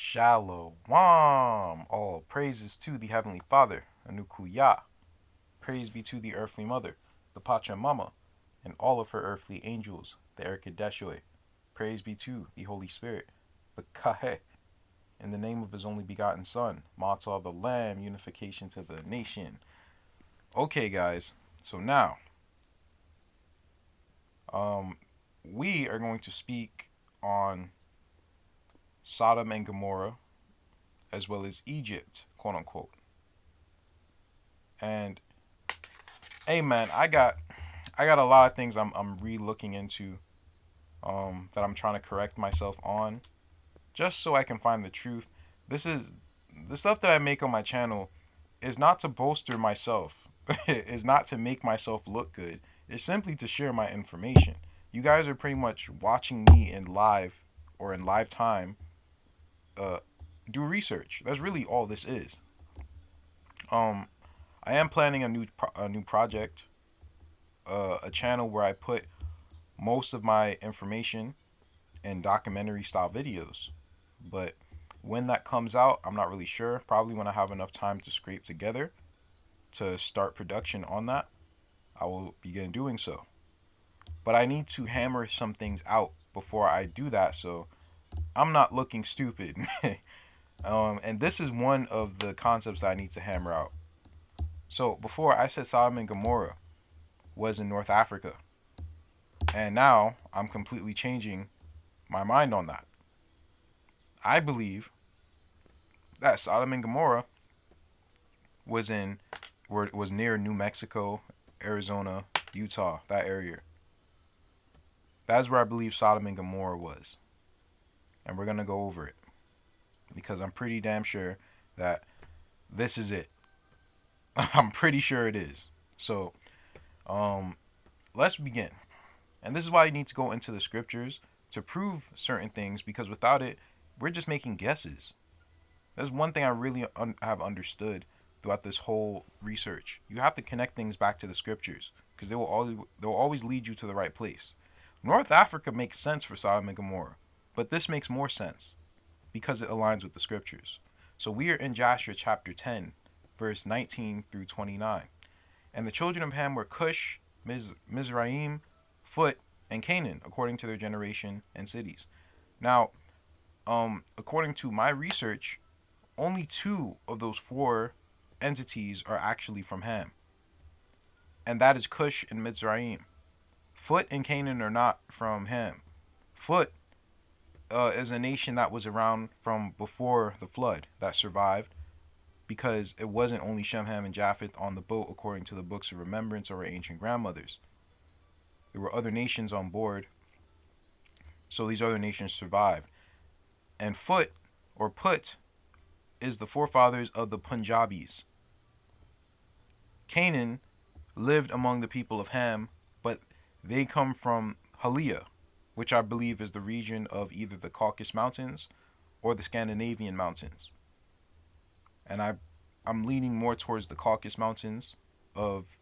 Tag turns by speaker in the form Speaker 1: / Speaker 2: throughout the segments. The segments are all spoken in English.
Speaker 1: Shalom. All praises to the Heavenly Father, Anukuya. Praise be to the earthly mother, the Pachamama, and all of her earthly angels, the Erkadeshoi. Praise be to the Holy Spirit, the Kahe, in the name of his only begotten Son, Motsah the Lamb, unification to the nation. Okay, guys, so now, we are going to speak on Sodom and Gomorrah, as well as Egypt, quote unquote. And hey, man, I got a lot of things I'm re-looking into, that I'm trying to correct myself on, just so I can find the truth. This is the stuff that I make on my channel is not to bolster myself. Is not to make myself look good. It's simply to share my information. You guys are pretty much watching me in live or in live time uh do research. That's really all this is. Um I am planning a new project, a channel where I put most of my information in documentary style videos. But when that comes out, I'm not really sure. Probably when I have enough time to scrape together to start production on that, I will begin doing so. But I need to hammer some things out before I do that, so I'm not looking stupid. And this is one of the concepts that I need to hammer out. So before I said Sodom and Gomorrah was in North Africa, and now I'm completely changing my mind on that. I believe that Sodom and Gomorrah was in where it was near New Mexico, Arizona, Utah, that area. That's where I believe Sodom and Gomorrah was. And we're gonna go over it. Because I'm pretty damn sure that this is it. I'm pretty sure it is. So, let's begin. And this is why you need to go into the scriptures to prove certain things, because without it, we're just making guesses. That's one thing I really have understood throughout this whole research. You have to connect things back to the scriptures, because they will always lead you to the right place. North Africa makes sense for Sodom and Gomorrah, but this makes more sense because it aligns with the scriptures. So we are in Joshua chapter 10, verse 19 through 29. And the children of Ham were Cush, Mizraim, Phut, and Canaan, according to their generation and cities. Now, according to my research, only two of those four entities are actually from Ham, and that is Cush and Mizraim. Phut and Canaan are not from Ham. Phut is a nation that was around from before the flood that survived, because it wasn't only Shem, Ham, and Japheth on the boat according to the books of remembrance of our ancient grandmothers. There were other nations on board, so these other nations survived. And Phut, or Put, is the forefathers of the Punjabis. Canaan lived among the people of Ham, but they come from Halia, which I believe is the region of either the Caucasus Mountains or the Scandinavian mountains. And I'm leaning more towards the Caucasus Mountains, of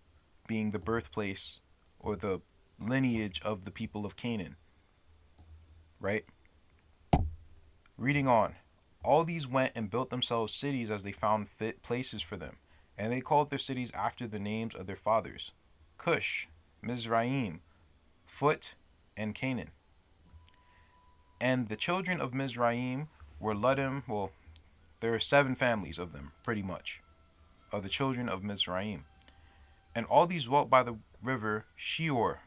Speaker 1: being the birthplace or the lineage of the people of Canaan, right? Reading on. All these went and built themselves cities as they found fit places for them, and they called their cities after the names of their fathers: Cush, Mizraim, Phut, and Canaan. And the children of Mizraim were Ludim. Well, there are 7 families of them, pretty much, of the children of Mizraim. And all these dwelt by the river Sheor,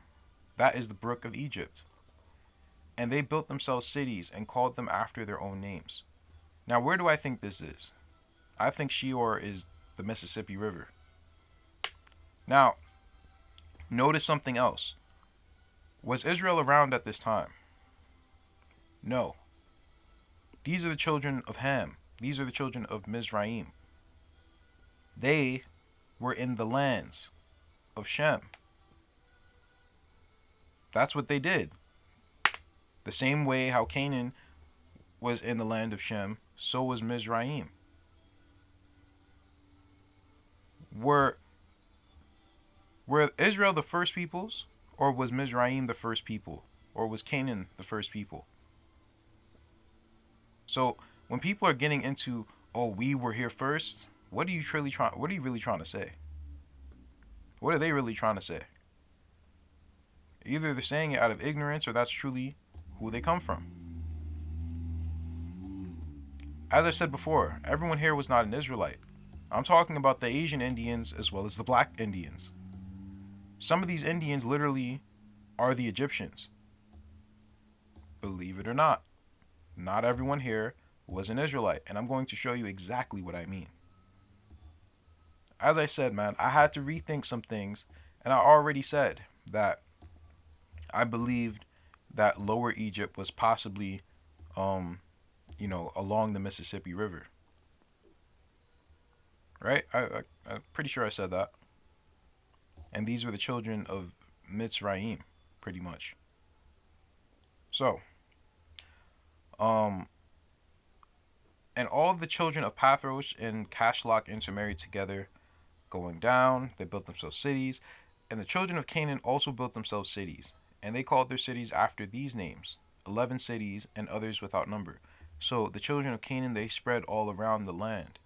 Speaker 1: that is the brook of Egypt. And they built themselves cities and called them after their own names. Now, where do I think this is? I think Sheor is the Mississippi River. Now, notice something else. Was Israel around at this time? No. These are the children of Ham. These are the children of Mizraim. They were in the lands of Shem. That's what they did. The same way how Canaan was in the land of Shem, so was Mizraim. Were Israel the first peoples, or was Mizraim the first people, or was Canaan the first people? So When people are getting into, oh, we were here first, what are you really trying to say? What are they really trying to say? Either they're saying it out of ignorance or that's truly who they come from. As I said before, everyone here was not an Israelite. I'm talking about the Asian Indians as well as the black Indians. Some of these Indians literally are the Egyptians. Believe it or not, not everyone here was an Israelite, and I'm going to show you exactly what I mean. As I said, man, I had to rethink some things, and I already said that I believed that Lower Egypt was possibly, along the Mississippi River. Right? I'm pretty sure I said that. And these were the children of Mizrahim, pretty much. So, and all the children of Pathros and Kashlok intermarried together, going down. They built themselves cities, and the children of Canaan also built themselves cities, and they called their cities after these names: 11 cities, and others without number. So the children of Canaan, they spread all around the land.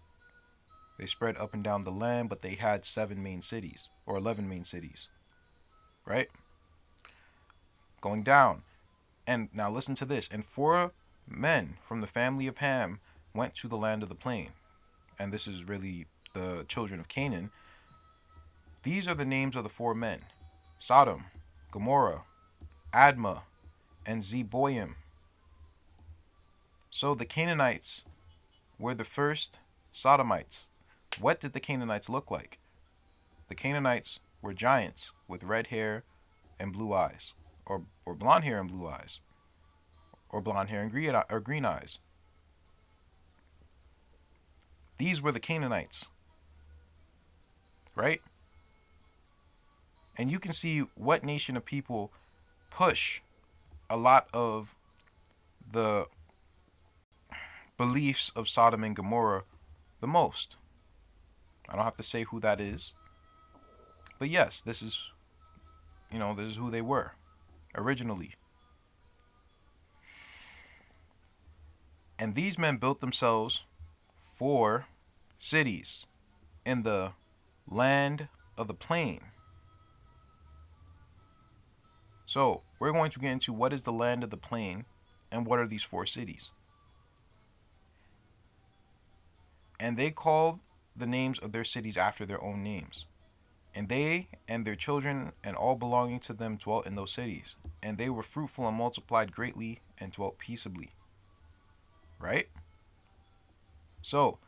Speaker 1: They spread up and down the land, but they had 7 main cities, or 11 main cities. Right? Going down. And now listen to this. And 4 men from the family of Ham went to the land of the plain. And this is really the children of Canaan. These are the names of the 4 men: Sodom, Gomorrah, Admah, and Zeboim. So the Canaanites were the first Sodomites. What did the Canaanites look like? The Canaanites were giants with red hair and blue eyes, or blonde hair and blue eyes, or blonde hair and green eyes. These were the Canaanites, right? And you can see what nation of people push a lot of the beliefs of Sodom and Gomorrah the most. I don't have to say who that is. But yes, this is who they were originally. And these men built themselves 4 cities in the land of the plain. So, we're going to get into what is the land of the plain and what are these 4 cities. And they called the names of their cities after their own names. And they and their children and all belonging to them dwelt in those cities. And they were fruitful and multiplied greatly and dwelt peaceably. Right? So,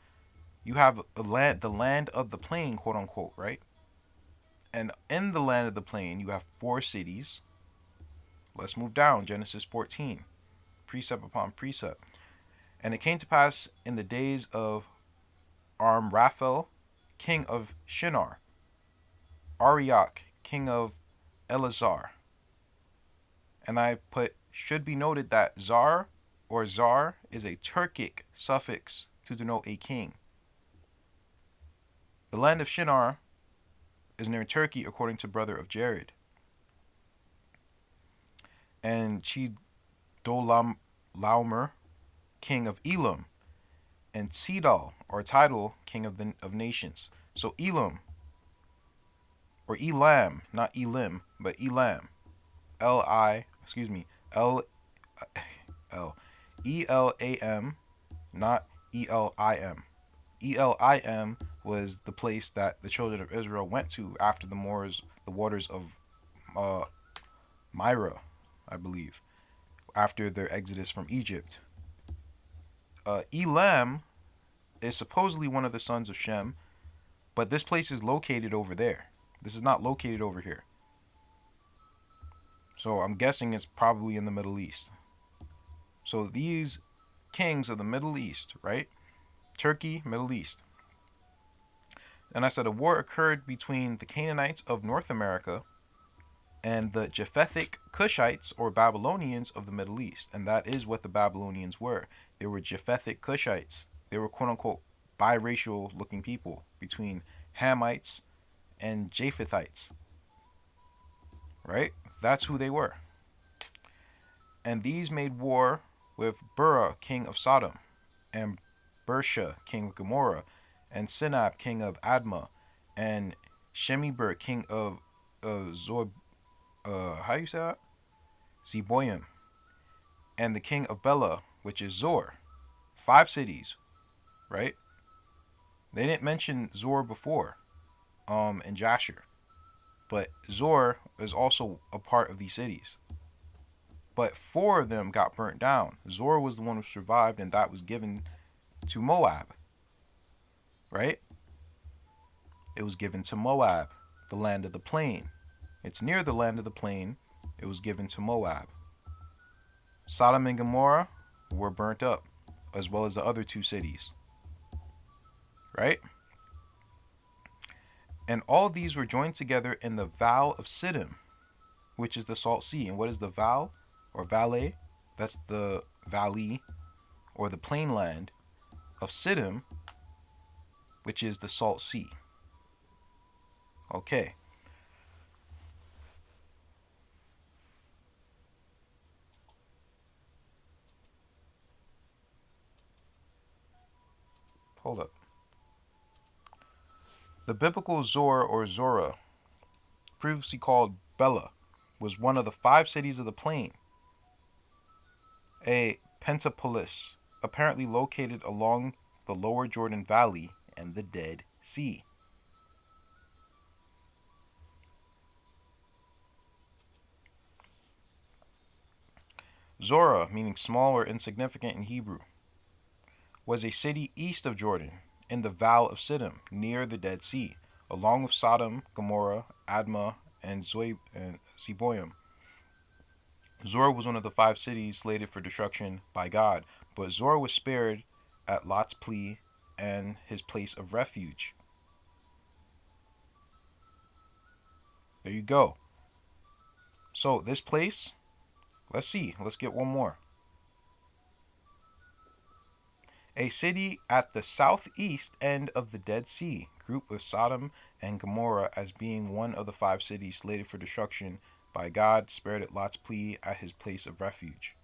Speaker 1: you have the land of the plain, quote unquote, right? And in the land of the plain, you have 4 cities. Let's move down. Genesis 14. Precept upon precept. And it came to pass in the days of Amraphel, king of Shinar, Arioch, king of Elazar. And I put, should be noted that Zar or Zar is a Turkic suffix to denote a king. The land of Shinar is near Turkey, according to brother of Jared. And Chedorlaomer, king of Elam, and Tidal, or Tidal, king of nations. So Elam, or Elam, not Elim, but Elam, Elam, not Elim. Elim was the place that the children of Israel went to after the waters of Myra, I believe, after their exodus from Egypt. Elam is supposedly one of the sons of Shem, but this place is located over there. This is not located over here. So I'm guessing it's probably in the Middle East. So these kings of the Middle East, right? Turkey, Middle East. And I said a war occurred between the Canaanites of North America and the Japhethic Cushites, or Babylonians, of the Middle East. And that is what the Babylonians were. They were Japhethic Cushites. They were quote-unquote biracial looking people between Hamites and Japhethites. Right? That's who they were. And these made war with Bera, king of Sodom. and Bersha, king of Gomorrah, and Sinab, king of Admah, and Shemiber, king of Zor, how you say that? Zeboim, and the king of Bela, which is Zor. 5 cities, right? They didn't mention Zor before, in Jasher, but Zor is also a part of these cities. But 4 of them got burnt down. Zor was the one who survived, and that was given to Moab, right? It was given to Moab, the land of the plain. It's near the land of the plain. It was given to Moab. Sodom and Gomorrah were burnt up, as well as the other 2 cities, right? And all these were joined together in the Val of Siddim, which is the Salt Sea. And what is the Val or Valley? That's the valley or the plainland of Siddim, which is the Salt Sea. Okay. Hold up. The biblical Zor or Zorah, previously called Bela, was one of the 5 cities of the plain, a pentapolis, apparently located along the lower Jordan Valley and the Dead Sea. Zorah, meaning small or insignificant in Hebrew, was a city east of Jordan in the Val of Siddim, near the Dead Sea, along with Sodom, Gomorrah, Admah, and Zeboim. Zorah was one of the 5 cities slated for destruction by God, but Zorah was spared at Lot's plea and his place of refuge. There you go. So this place, let's see. Let's get one more. A city at the southeast end of the Dead Sea, grouped with Sodom and Gomorrah as being one of the 5 cities slated for destruction by God, spared at Lot's plea at his place of refuge.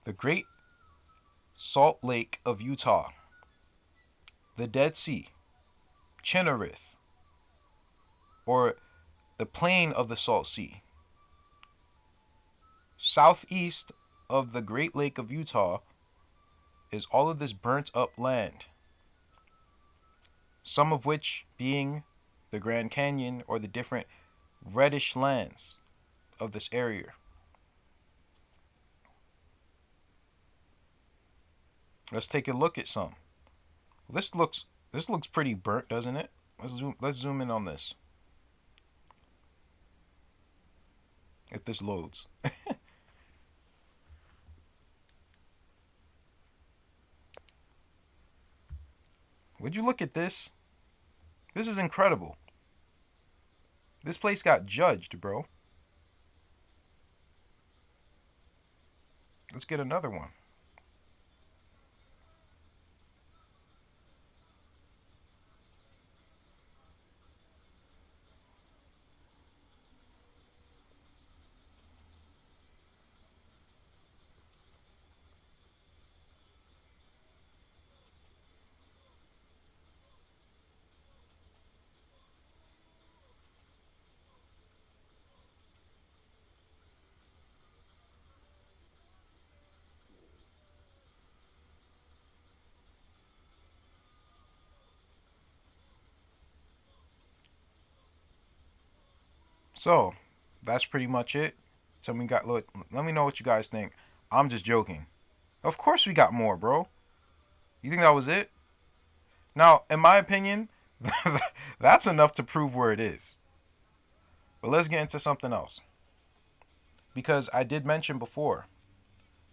Speaker 1: The Great Salt Lake of Utah, the Dead Sea, Chinnerith, or the plain of the Salt Sea. Southeast of the Great Lake of Utah is all of this burnt up land, some of which being the Grand Canyon or the different reddish lands of this area. Let's take a look at some. This looks pretty burnt, doesn't it? Let's zoom in on this. If this loads. Would you look at this? This is incredible. This place got judged, bro. Let's get another one. So, that's pretty much it. Let me know what you guys think. I'm just joking. Of course we got more, bro. You think that was it? Now, in my opinion, that's enough to prove where it is. But let's get into something else. Because I did mention before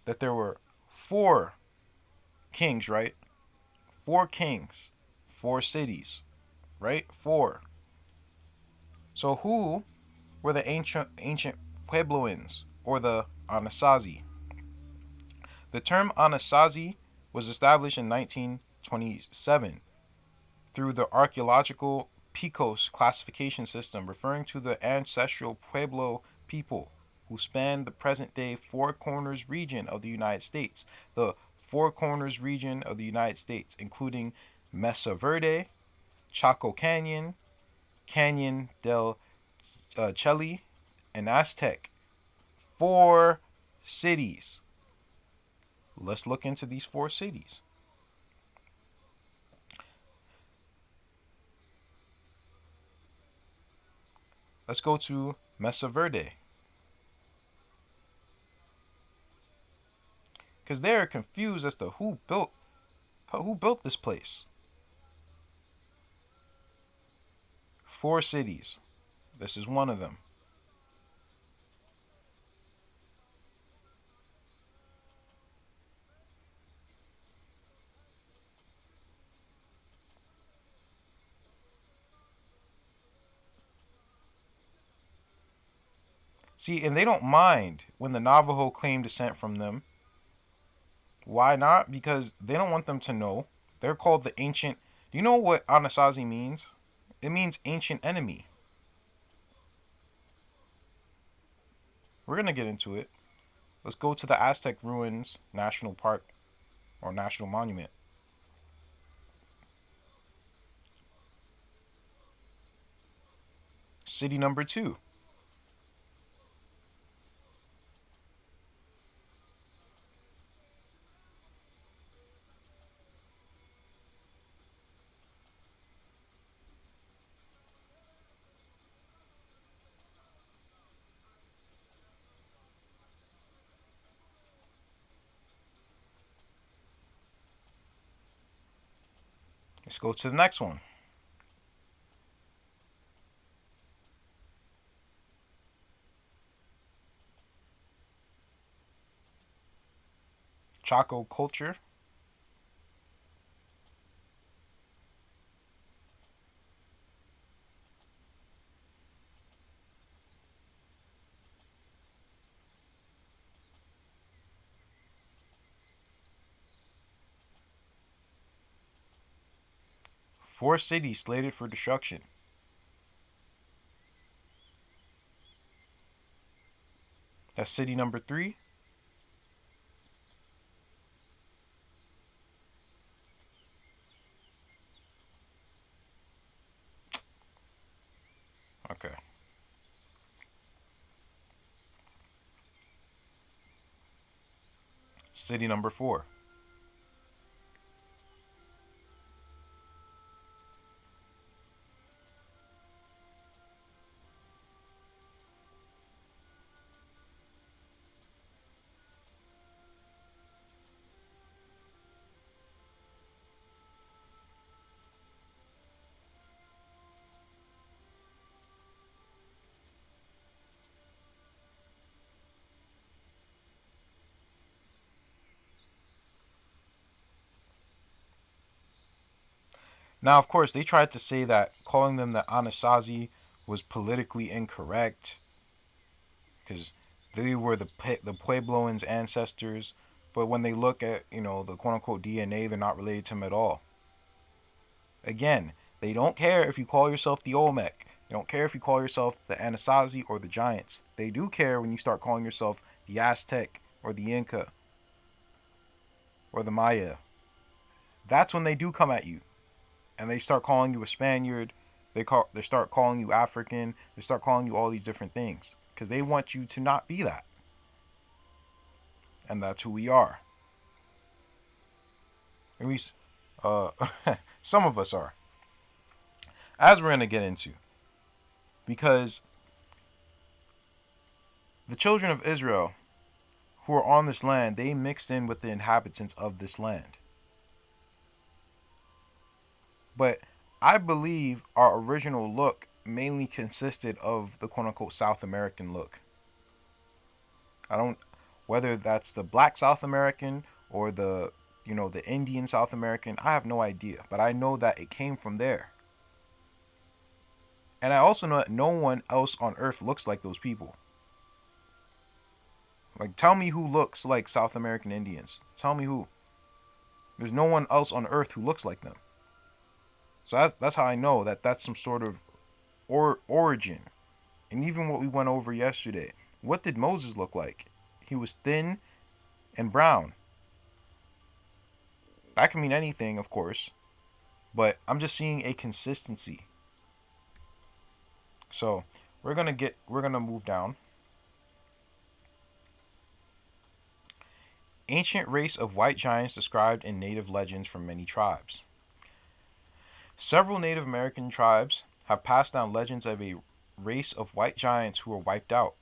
Speaker 1: that there were 4 kings, right? 4 kings, 4 cities, right? 4. So who were the ancient Puebloans or the Anasazi? The term Anasazi was established in 1927 through the archaeological Picos classification system, referring to the ancestral Pueblo people who span the present day Four Corners region of the United States. The Four Corners region of the United States, including Mesa Verde, Chaco Canyon, Canyon del Cheli, and Aztec. Four cities. Let's look into these four cities. Let's go to Mesa Verde. Because they're confused as to who built this place. Four cities. This is one of them. See, and they don't mind when the Navajo claim descent from them. Why not? Because they don't want them to know. They're called the ancient. Do you know what Anasazi means? It means ancient enemy. We're going to get into it. Let's go to the Aztec Ruins National Park or National Monument. City number 2. Let's go to the next one. Chaco culture. Four cities slated for destruction. That's city number 3. Okay. City number 4. Now, of course, they tried to say that calling them the Anasazi was politically incorrect because they were the Puebloans' ancestors. But when they look at, the quote unquote DNA, they're not related to them at all. Again, they don't care if you call yourself the Olmec. They don't care if you call yourself the Anasazi or the Giants. They do care when you start calling yourself the Aztec or the Inca or the Maya. That's when they do come at you. And they start calling you a Spaniard. They start calling you African. They start calling you all these different things because they want you to not be that. And that's who we are. At least, some of us are. As we're gonna get into, because the children of Israel who are on this land, they mixed in with the inhabitants of this land. But I believe our original look mainly consisted of the quote unquote South American look. I don't, whether that's the black South American or the Indian South American, I have no idea. But I know that it came from there. And I also know that no one else on earth looks like those people. Like, tell me who looks like South American Indians. Tell me who. There's no one else on earth who looks like them. So that's how I know that that's some sort of origin. And even what we went over yesterday, what did Moses look like? He was thin and brown. That can mean anything, of course, but I'm just seeing a consistency. So we're gonna move down. Ancient race of white giants described in native legends from many tribes. Several Native American tribes have passed down legends of a race of white giants who were wiped out.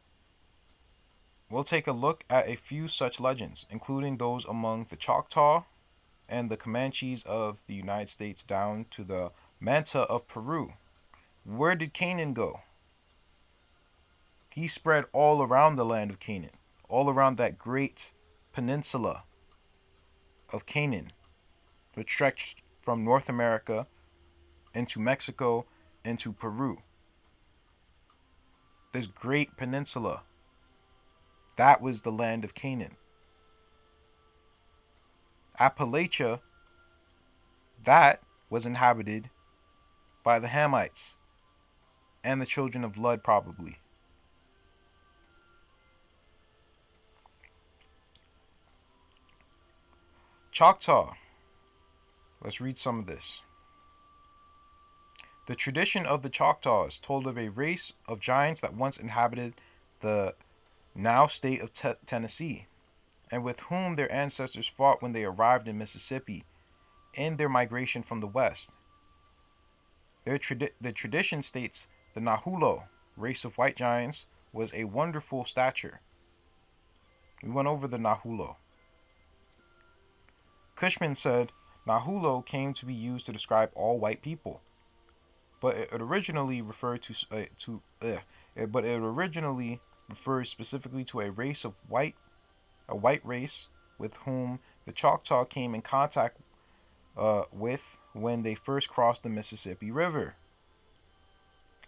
Speaker 1: We'll take a look at a few such legends, including those among the Choctaw and the Comanches of the United States down to the Manta of Peru. Where did Canaan go? He spread all around the land of Canaan, all around that great peninsula of Canaan, which stretched from North America into Mexico into Peru. This great peninsula, that was the land of Canaan. Appalachia, that was inhabited by the Hamites and the children of Lud, probably. Choctaw. Let's read some of this. The tradition of the Choctaws told of a race of giants that once inhabited the now state of Tennessee, and with whom their ancestors fought when they arrived in Mississippi in their migration from the west. The tradition states the Nahulo, race of white giants, was a wonderful stature. We went over the Nahulo. Cushman said Nahulo came to be used to describe all white people, but it originally referred but it originally refers specifically to a white race with whom the Choctaw came in contact with when they first crossed the Mississippi River.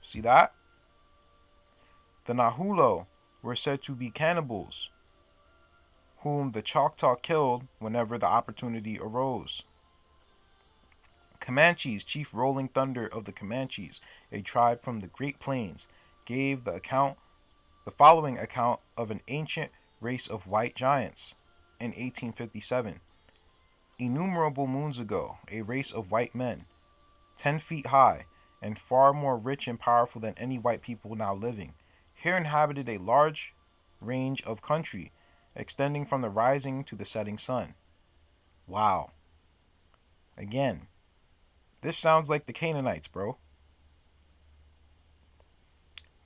Speaker 1: See that? The Nahulo were said to be cannibals, whom the Choctaw killed whenever the opportunity arose. Comanches, chief Rolling Thunder of the Comanches, a tribe from the Great Plains, gave the following account of an ancient race of white giants in 1857. Innumerable moons ago, a race of white men, 10 feet high, and far more rich and powerful than any white people now living, here inhabited a large range of country, extending from the rising to the setting sun. Wow. Again, this sounds like the Canaanites, bro.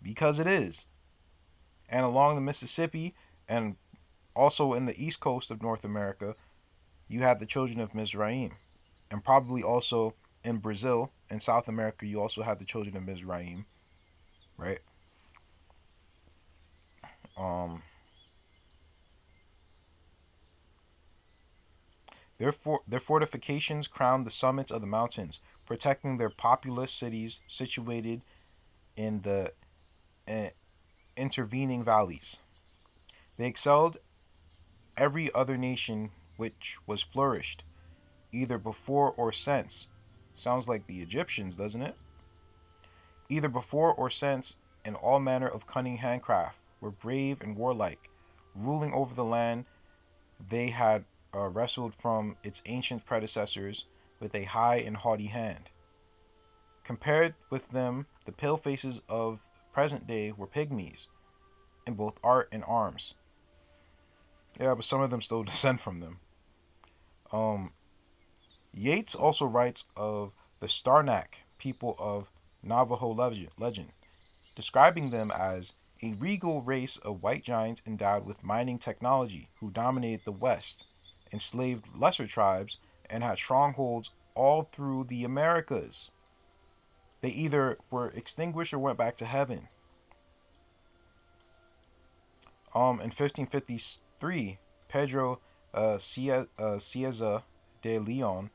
Speaker 1: Because it is. And along the Mississippi and also in the east coast of North America, you have the children of Mizrahim. And probably also in Brazil and South America, you also have the children of Mizrahim, right? Their fortifications crowned the summits of the mountains, protecting their populous cities situated in the intervening valleys. They excelled every other nation which was flourished, either before or since. Sounds like the Egyptians, doesn't it? Either before or since, in all manner of cunning handcraft, were brave and warlike, ruling over the land they had wrestled from its ancient predecessors with a high and haughty hand. Compared with them, the pale faces of present day were pygmies in both art and arms. Yeah, but some of them still descend from them. Yeats also writes of the Starnak people of Navajo legend, describing them as a regal race of white giants endowed with mining technology who dominated the West, enslaved lesser tribes, and had strongholds all through the Americas. They either were extinguished or went back to heaven. In 1553, Pedro Cieza de Leon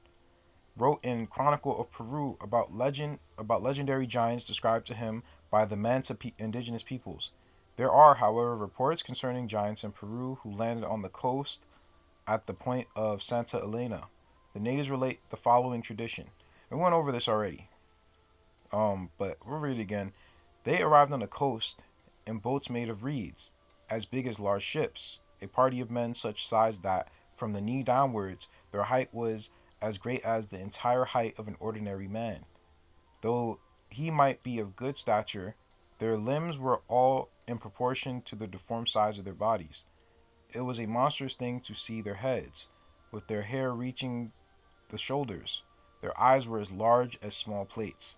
Speaker 1: wrote in Chronicle of Peru about legendary giants described to him by the Manta indigenous peoples. There are, however, reports concerning giants in Peru who landed on the coast at the point of Santa Elena. The natives relate the following tradition. We went over this already. But we'll read it again. They arrived on the coast in boats made of reeds, as big as large ships, a party of men such size that, from the knee downwards, their height was as great as the entire height of an ordinary man. Though he might be of good stature, their limbs were all in proportion to the deformed size of their bodies. It was a monstrous thing to see their heads, with their hair reaching the shoulders. Their eyes were as large as small plates.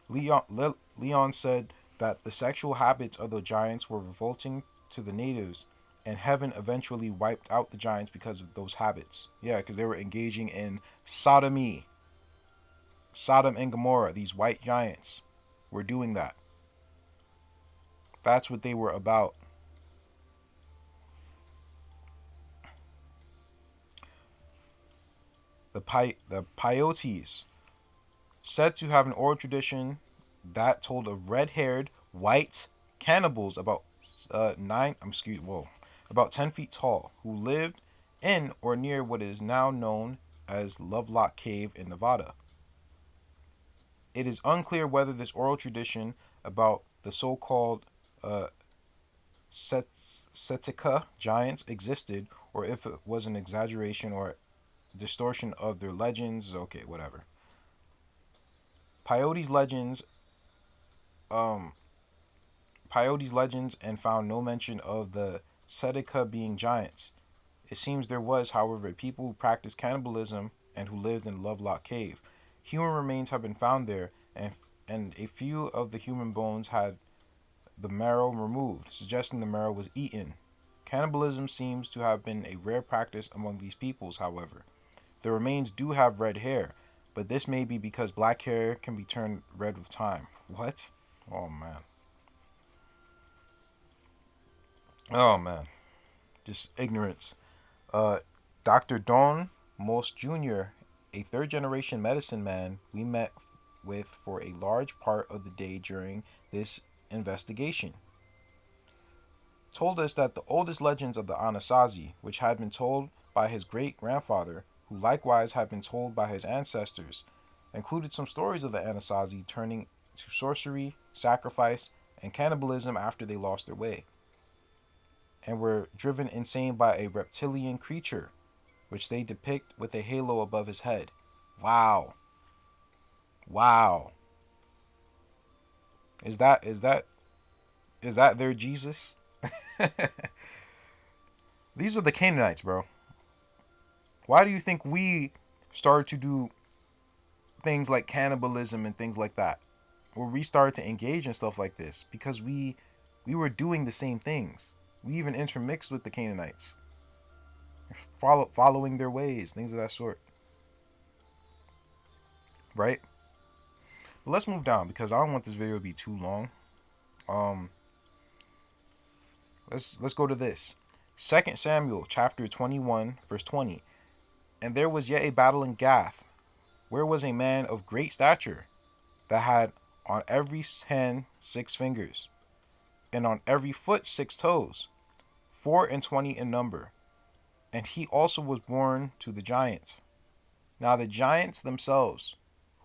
Speaker 1: Leon said that the sexual habits of the giants were revolting to the natives, and heaven eventually wiped out the giants because of those habits. Yeah, because they were engaging in sodomy. Sodom and Gomorrah, these white giants, were doing that. That's what they were about. The Paiutes, said to have an oral tradition that told of red-haired white cannibals about 10 feet tall, who lived in or near what is now known as Lovelock Cave in Nevada. It is unclear whether this oral tradition about the so-called Setica giants existed, or if it was an exaggeration or distortion of their legends. Okay, whatever. Peyote's legends, um, Peyote's legends, and found no mention of the Setica being giants. It seems there was, however, a people who practiced cannibalism and who lived in Lovelock Cave. Human remains have been found there, and a few of the human bones had the marrow removed, suggesting the marrow was eaten. Cannibalism seems to have been a rare practice among these peoples, however. The remains do have red hair, but this may be because black hair can be turned red with time. What? Oh man. Oh man. Just ignorance. Uh, Dr. Don Mos Jr., a third generation medicine man we met with for a large part of the day during this investigation, told us that the oldest legends of the Anasazi, which had been told by his great grandfather, who likewise had been told by his ancestors, included some stories of the Anasazi turning to sorcery, sacrifice, and cannibalism after they lost their way, and were driven insane by a reptilian creature, which they depict with a halo above his head. Wow. Wow. Is that their Jesus? These are the Canaanites, bro. Why do you think we started to do things like cannibalism and things like that? Where we started to engage in stuff like this? Because we were doing the same things. We even intermixed with the Canaanites, following their ways, things of that sort. Right? But let's move down because I don't want this video to be too long. Um, let's go to this. 2 Samuel chapter 21 verse 20. And there was yet a battle in Gath, where was a man of great stature, that had on every hand 6 fingers, and on every foot 6 toes, 24 in number. And he also was born to the giants. Now the giants themselves,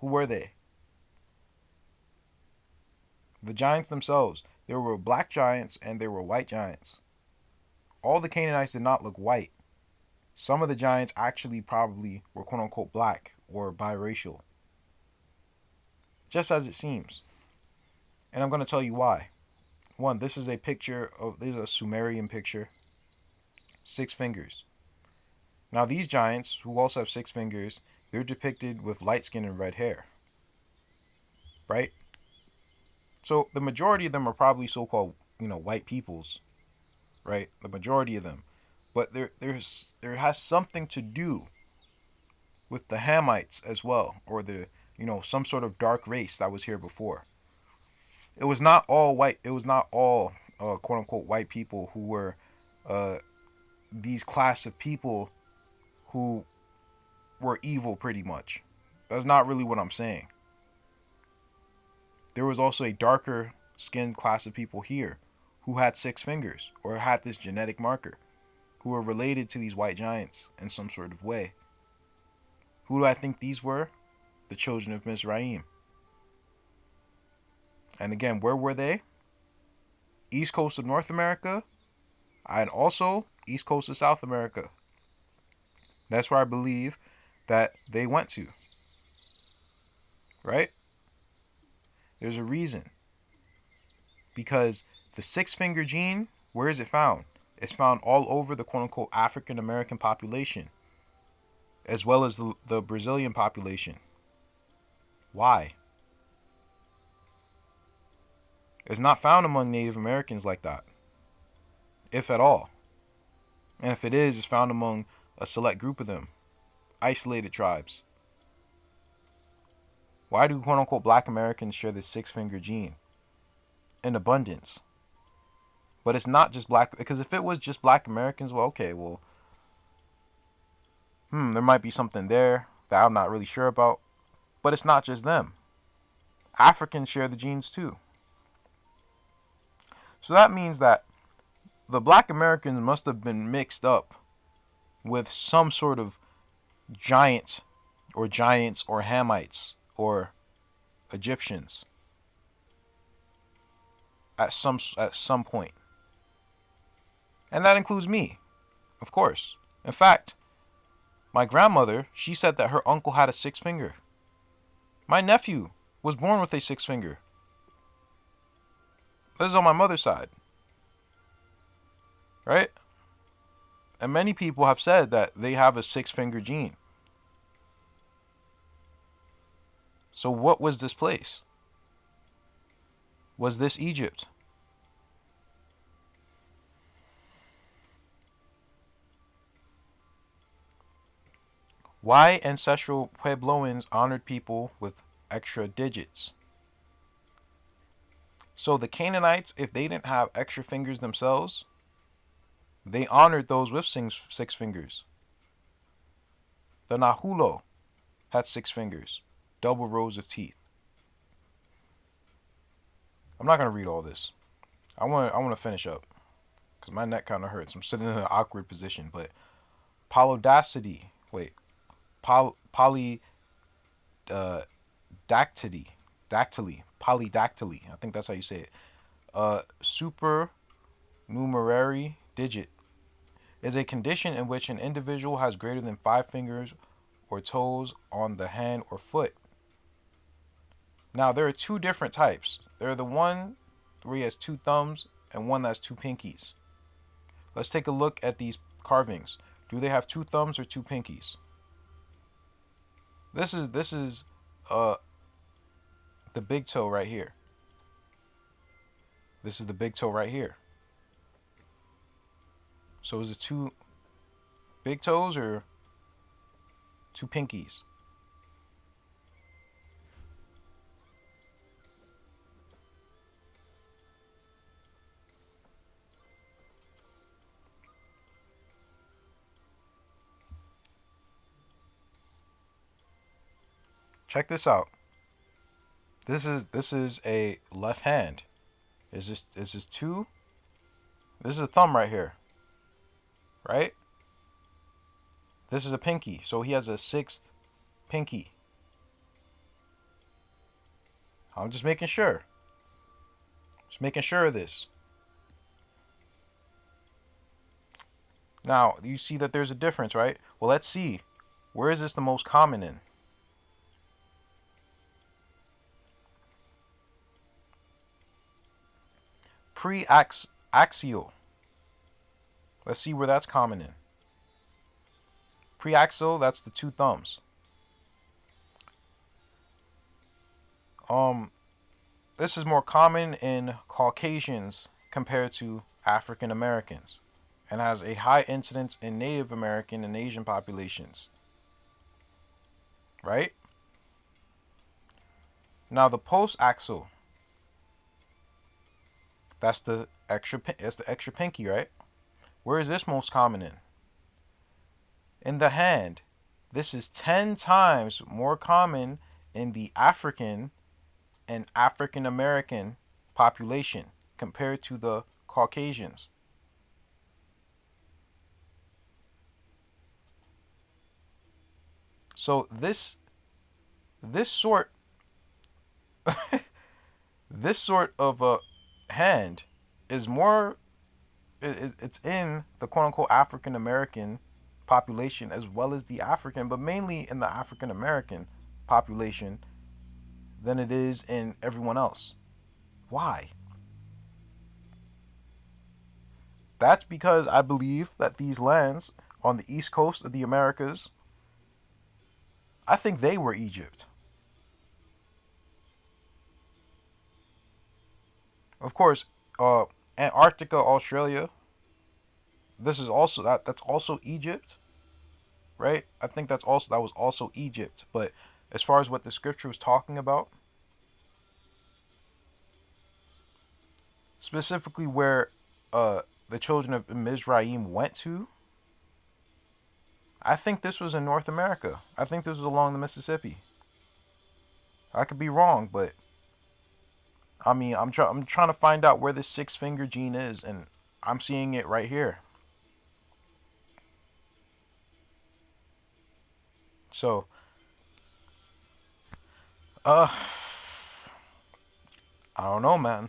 Speaker 1: who were they? The giants themselves, there were black giants and there were white giants. All the Canaanites did not look white. Some of the giants actually probably were quote unquote black or biracial. Just as it seems. And I'm going to tell you why. One, this is a Sumerian picture. 6 fingers. Now these giants, who also have 6 fingers, they're depicted with light skin and red hair. Right? So the majority of them are probably so-called, white peoples. Right? The majority of them. But there has something to do with the Hamites as well, or some sort of dark race that was here before. It was not all white. It was not all quote unquote white people who were these class of people who were evil, pretty much. That's not really what I'm saying. There was also a darker skinned class of people here who had 6 fingers or had this genetic marker, who were related to these white giants in some sort of way. Who do I think these were? the children of Mizrahim. And again, where were they? East coast of North America and also east coast of South America. That's where I believe that they went to. Right? There's a reason. Because the six-finger gene, where is it found? It's found all over the quote-unquote African American population, as well as the Brazilian population. Why? It's not found among Native Americans like that, if at all. And if it is, it's found among a select group of them, isolated tribes. Why do quote-unquote black Americans share this six-finger gene? In abundance. But it's not just black, because if it was just black Americans, well, okay, well, there might be something there that I'm not really sure about. But it's not just them. Africans share the genes too. So that means that the black Americans must have been mixed up with some sort of giants or Hamites or Egyptians at some point. And that includes me, of course. In fact, my grandmother, she said that her uncle had a six finger. My nephew was born with a six finger. This is on my mother's side. Right? And many people have said that they have a six-finger gene. So what was this place? Was this Egypt? Why ancestral Puebloans honored people with extra digits? So the Canaanites, if they didn't have extra fingers themselves, they honored those with six fingers. The Nahulo had six fingers, double rows of teeth. I'm not gonna read all this. I want to finish up because my neck kind of hurts. I'm sitting in an awkward position. But polydactyly, polydactyly. I think that's how you say it. Supernumerary digit is a condition in which an individual has greater than 5 fingers or toes on the hand or foot. Now, there are two different types. There are the one where he has 2 thumbs and one that's 2 pinkies. Let's take a look at these carvings. Do they have 2 thumbs or 2 pinkies? This is the big toe right here. This is the big toe right here. So is it 2 big toes or 2 pinkies? Check this out. This is a left hand. Is this 2? This is a thumb right here. Right? This is a pinky. So he has a 6th pinky. I'm just making sure. Just making sure of this. Now, you see that there's a difference, right? Well, let's see. Where is this the most common in? Preaxial. Let's see where that's common in. Preaxial, that's the 2 thumbs. This is more common in Caucasians compared to African Americans, and has a high incidence in Native American and Asian populations. Right? Now the postaxial, that's the extra pinky, right? Where is this most common in? In the hand. This is 10 times more common in the African and African American population compared to the Caucasians. So this This sort this sort of a hand is more it's in the quote unquote African American population as well as the African, but mainly in the African American population than it is in everyone else. Why? That's because I believe that these lands on the east coast of the Americas, I think they were Egypt. Of course, Antarctica, Australia, this is also that's also Egypt, right? I think that was also Egypt. But as far as what the scripture was talking about, specifically where the children of Mizrahim went to, I think this was in North America. I think this was along the Mississippi. I could be wrong, but I mean, I'm trying to find out where the six finger gene is, and I'm seeing it right here. So, uh, I don't know, man.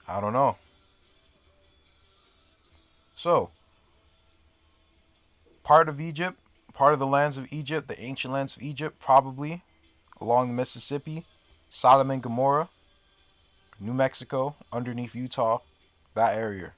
Speaker 1: I don't know. So, part of Egypt, part of the lands of Egypt, the ancient lands of Egypt, probably along the Mississippi, Sodom and Gomorrah, New Mexico, underneath Utah, that area.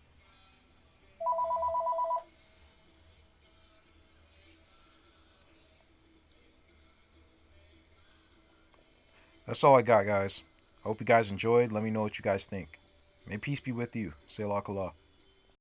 Speaker 1: That's all I got, guys. I hope you guys enjoyed. Let me know what you guys think. May peace be with you. Say Allah.